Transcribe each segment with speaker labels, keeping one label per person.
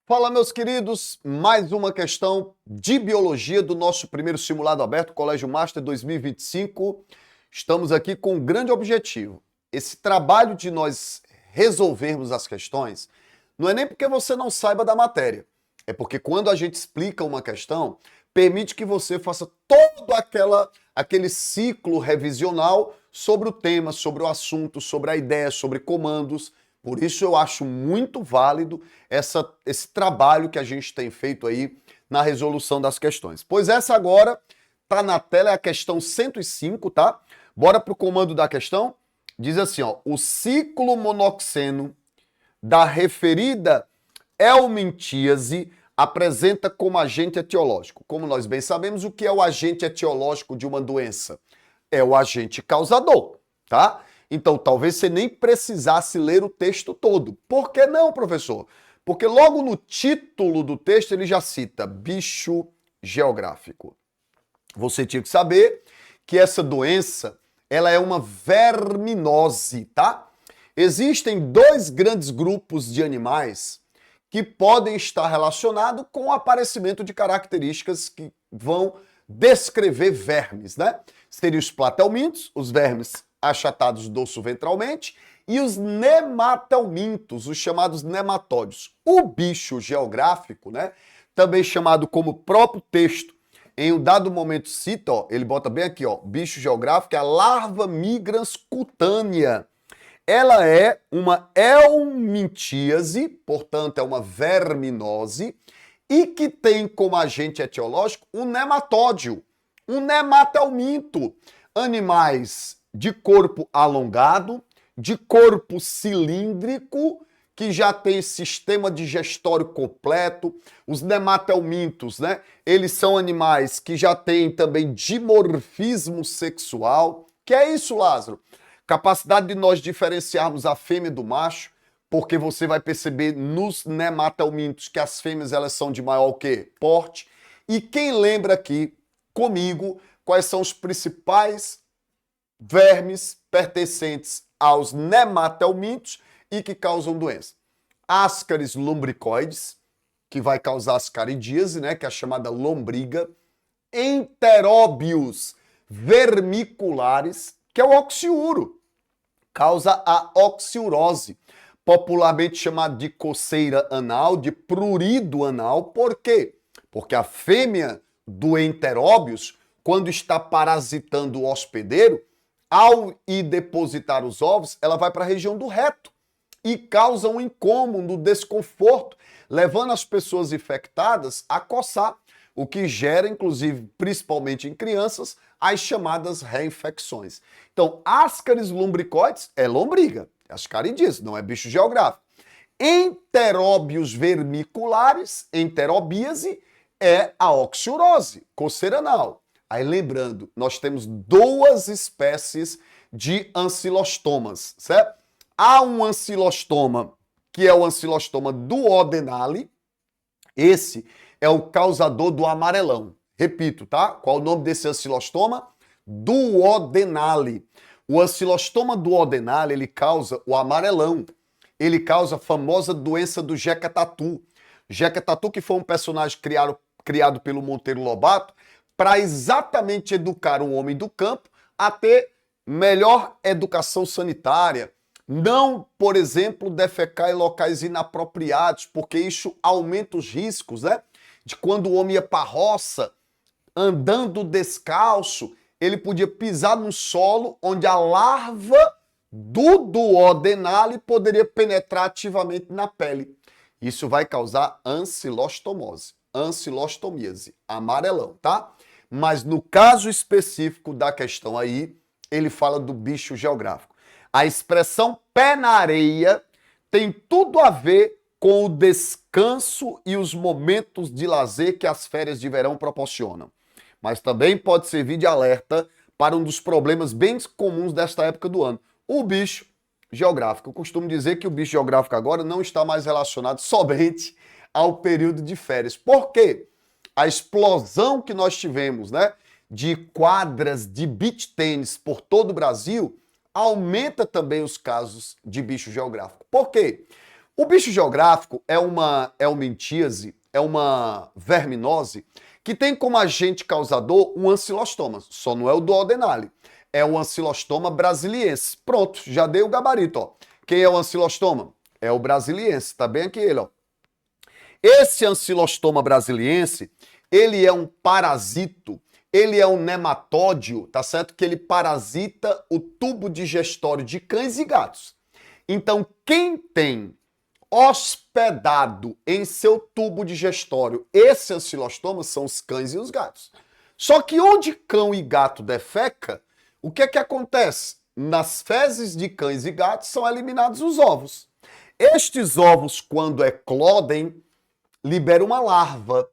Speaker 1: Fala, meus queridos, mais uma questão de biologia do nosso primeiro simulado aberto, Colégio Master 2025. Estamos aqui com um grande objetivo. Esse trabalho de nós resolvermos as questões não é nem porque você não saiba da matéria, é porque quando a gente explica uma questão, permite que você faça todo aquele ciclo revisional sobre o tema, sobre o assunto, sobre a ideia, sobre comandos. Por isso eu acho muito válido esse trabalho que a gente tem feito aí na resolução das questões. Pois essa agora tá na tela, é a questão 105, tá? Bora pro comando da questão. Diz assim, ó, o ciclo monoxeno da referida helmintíase apresenta como agente etiológico. Como nós bem sabemos, o que é o agente etiológico de uma doença? É o agente causador, tá? Então, talvez você nem precisasse ler o texto todo. Por que não, professor? Porque logo no título do texto ele já cita bicho geográfico. Você tinha que saber que essa doença, ela é uma verminose, tá? Existem dois grandes grupos de animais que podem estar relacionados com o aparecimento de características que vão descrever vermes, né? Seriam os platelmintos, os vermes achatados dorso-ventralmente, e os nematelmintos, os chamados nematóides. O bicho geográfico, né, também chamado como próprio texto, em um dado momento cita, ó, ele bota bem aqui, ó, bicho geográfico é a larva migrans cutânea. Ela é uma helmintíase, portanto é uma verminose, e que tem como agente etiológico um nematódio, um nematelminto. Animais de corpo alongado, de corpo cilíndrico, que já tem sistema digestório completo. Os nematelmintos, né? Eles são animais que já têm também dimorfismo sexual. Que é isso, Lázaro? Capacidade de nós diferenciarmos a fêmea do macho, porque você vai perceber nos nematelmintos que as fêmeas elas são de maior o quê? Porte. E quem lembra aqui comigo quais são os principais vermes pertencentes aos nematelmintos e que causam doença? Ascaris lumbricoides, que vai causar ascaridíase, né, que é a chamada lombriga. Enteróbios vermiculares, que é o oxiuro, causa a oxiurose, popularmente chamado de coceira anal, de prurido anal. Por quê? Porque a fêmea do enteróbios, quando está parasitando o hospedeiro, ao ir depositar os ovos, ela vai para a região do reto e causa um incômodo, um desconforto, levando as pessoas infectadas a coçar, o que gera, inclusive, principalmente em crianças, as chamadas reinfecções. Então, Ascaris lumbricoides é lombriga, é ascaridíase, não é bicho geográfico. Enteróbios vermiculares, enterobíase, é a oxiurose, coceira anal. Aí lembrando, nós temos duas espécies de ancilostomas, certo? Há um ancilostoma, que é o ancilostoma duodenale. Esse é o causador do amarelão. Repito, tá? Qual o nome desse ancilostoma? Duodenale. O ancilostoma duodenale, ele causa o amarelão. Ele causa a famosa doença do Jeca Tatu. Jeca Tatu, que foi um personagem criado pelo Monteiro Lobato, para exatamente educar o homem do campo a ter melhor educação sanitária. Não, por exemplo, defecar em locais inapropriados, porque isso aumenta os riscos, né? De quando o homem ia para a roça, andando descalço, ele podia pisar num solo onde a larva do duodenale poderia penetrar ativamente na pele. Isso vai causar ancilostomose, ancilostomíase, amarelão, tá? Mas no caso específico da questão aí, ele fala do bicho geográfico. A expressão pé na areia tem tudo a ver com o descanso e os momentos de lazer que as férias de verão proporcionam. Mas também pode servir de alerta para um dos problemas bem comuns desta época do ano, o bicho geográfico. Eu costumo dizer que o bicho geográfico agora não está mais relacionado somente ao período de férias. Por quê? A explosão que nós tivemos, né, de quadras de beach tênis por todo o Brasil aumenta também os casos de bicho geográfico. Por quê? O bicho geográfico é uma helmintíase, é uma verminose que tem como agente causador um ancilostoma, só não é o duodenale, é o ancilostoma brasiliense. Pronto, já dei o gabarito, ó. Quem é o ancilostoma? É o brasiliense, tá bem aqui ele, ó. Esse ancilostoma brasiliense, ele é um parasito, ele é um nematódio, tá certo? Que ele parasita o tubo digestório de cães e gatos. Então, quem tem hospedado em seu tubo digestório esse ancilostoma são os cães e os gatos. Só que onde cão e gato defeca, o que é que acontece? Nas fezes de cães e gatos são eliminados os ovos. Estes ovos, quando eclodem, liberam uma larva.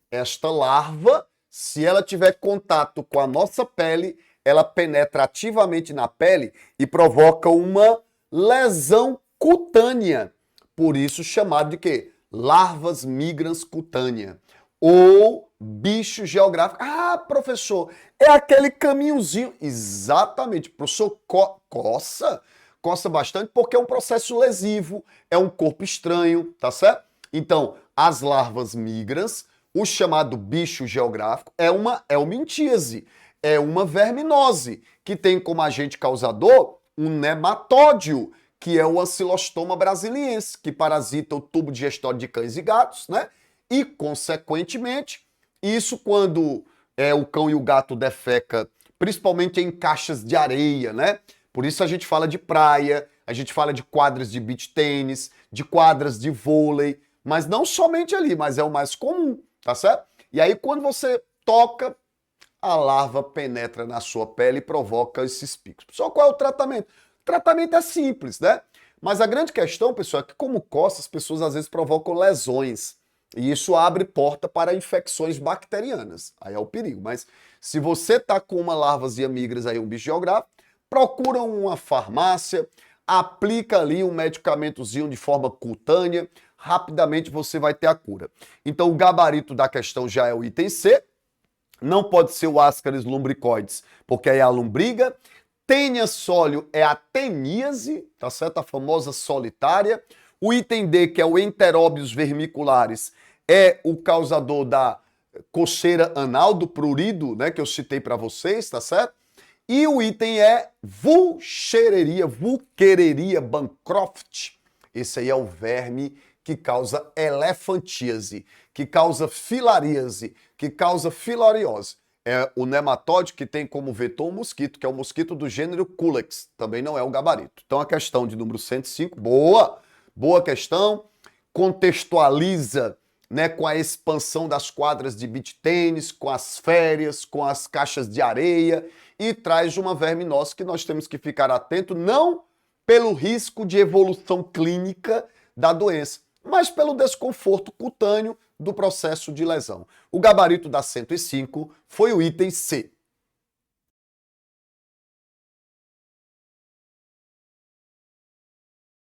Speaker 1: Esta larva, se ela tiver contato com a nossa pele, ela penetra ativamente na pele e provoca uma lesão cutânea. Por isso chamado de quê? Larvas migrans cutânea. Ou bicho geográfico. Ah, professor, é aquele caminhozinho. Exatamente. Professor, coça bastante porque é um processo lesivo, é um corpo estranho, tá certo? Então, as larvas migrans, o chamado bicho geográfico, é uma helmintíase, é uma verminose, que tem como agente causador um nematódio, que é o ancilostoma brasiliense, que parasita o tubo digestório de cães e gatos, né? E, consequentemente, isso quando o cão e o gato defeca, principalmente em caixas de areia, né? Por isso a gente fala de praia, a gente fala de quadras de beach tênis, de quadras de vôlei, mas não somente ali, mas é o mais comum, tá certo? E aí quando você toca, a larva penetra na sua pele e provoca esses picos. Só qual é o tratamento? O tratamento é simples, né? Mas a grande questão, pessoal, é que como coça, as pessoas às vezes provocam lesões. E isso abre porta para infecções bacterianas. Aí é o perigo. Mas se você tá com uma larvazinha migras aí, um bicho geográfico, procura uma farmácia, aplica ali um medicamentozinho de forma cutânea, rapidamente você vai ter a cura. Então o gabarito da questão já é o item C. Não pode ser o Ascaris lumbricoides, porque aí é a lombriga. Tênia sólio é a teníase, tá certo? A famosa solitária. O item D, que é o Enteróbios vermiculares, é o causador da coceira anal, do prurido, né, que eu citei para vocês, tá certo? E o item é Vulchereria Bancroft. Esse aí é o verme que causa elefantíase, que causa filaríase, que causa filariose. É o nematóide que tem como vetor um mosquito, que é o mosquito do gênero Culex. Também não é o gabarito. Então a questão de número 105, boa questão. Contextualiza, né, com a expansão das quadras de beach tênis, com as férias, com as caixas de areia e traz uma verminose que nós temos que ficar atento, não pelo risco de evolução clínica da doença, mas pelo desconforto cutâneo do processo de lesão. O gabarito da 105 foi o item C.